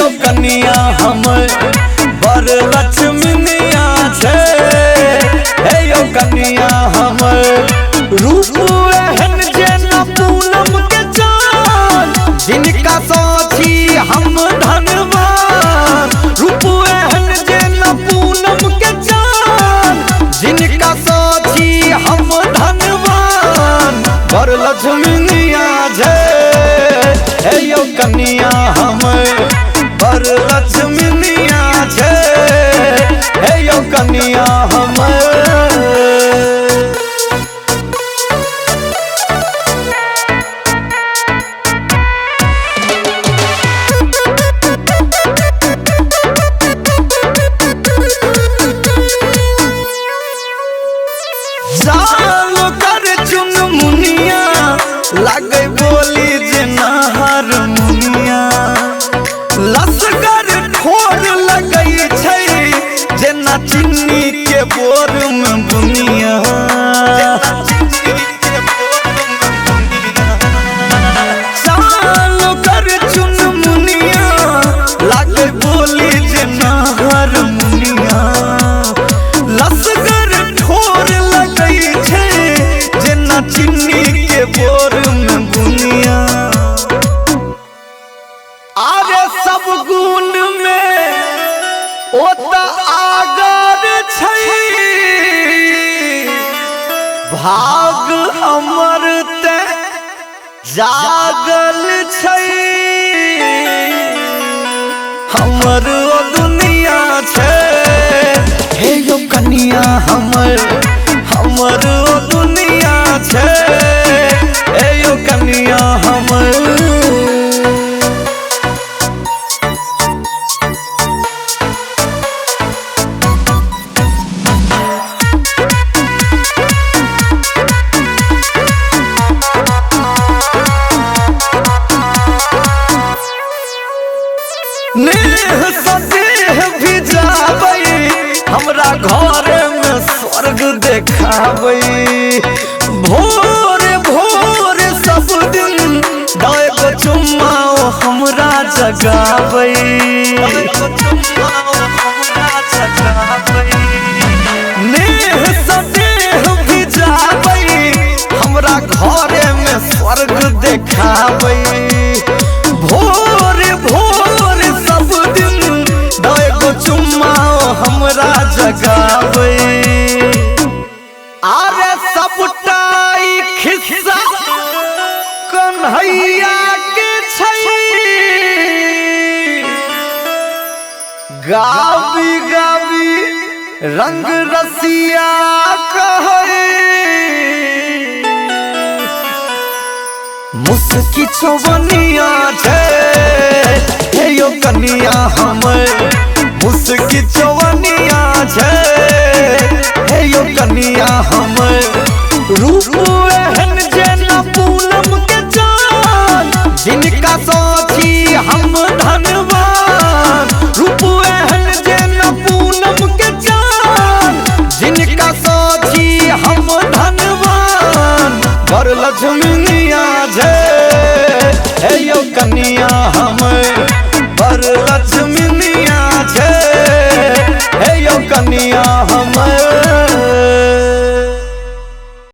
यो कनिया हमर बर लक्ष्मीनिया छे। हे यो कनिया हमर रूप एहन जेना पूनम के चाँद, जिनका साथी हम धनवान। रूप एहन जेना पूनम के चाँद, जिनका साथी हम धनवान। बर लक्ष्मीनिया छे। हे यो कनिया हमर बर लक्ष्मीनिया छे। हे यो कनिया हमर। चालो कर चुन मुनिया, लागे बोली जेना हारमोनिया। लसगर ठोर लगई छै जेना चीनी के बोर में बुनिया। चालो कर चुन मुनिया, लागे बोली जेना हारमोनिया। लसगर ठोर लगई छै जेना चीनी के बोर में बुनिया। आरे सब गुण में ओता आगर छै, भाग हमर ते जागल छै। हमर ओ दुनिया छै। हे यो कनिया हमर ओ दुनिया छै। हे यो कनिया हमर। नेह सदेह भी जाबै, हमरा घर में स्वर्ग देखाबै। भोरे भोरे सब दिन दाय को चुम्मा हमरा जगाबै। नेह सदेह भी जाबै, हमरा घर में स्वर्ग देखाबै। भोरे भोरे सब दिन दाय को चुम्मा हमरा जगाबै। आरे सबटा ई खिस्सा कन्हैया के छै। गावी गावी रंग रसिया कहै, मुस्की चौबनिया छे। हे यो कनिया हमर मुस्की चौबनिया छे। हे यो कनिया हमर रूप एहन जेना पूनम के चाँद, जिनका साथी हम धनवान। रूप एहन जेना पूनम के चाँद, जिनका साथी हम धनवान। बर लक्ष्मीनिया छे। हे यो कनिया हमर बर लक्ष्मी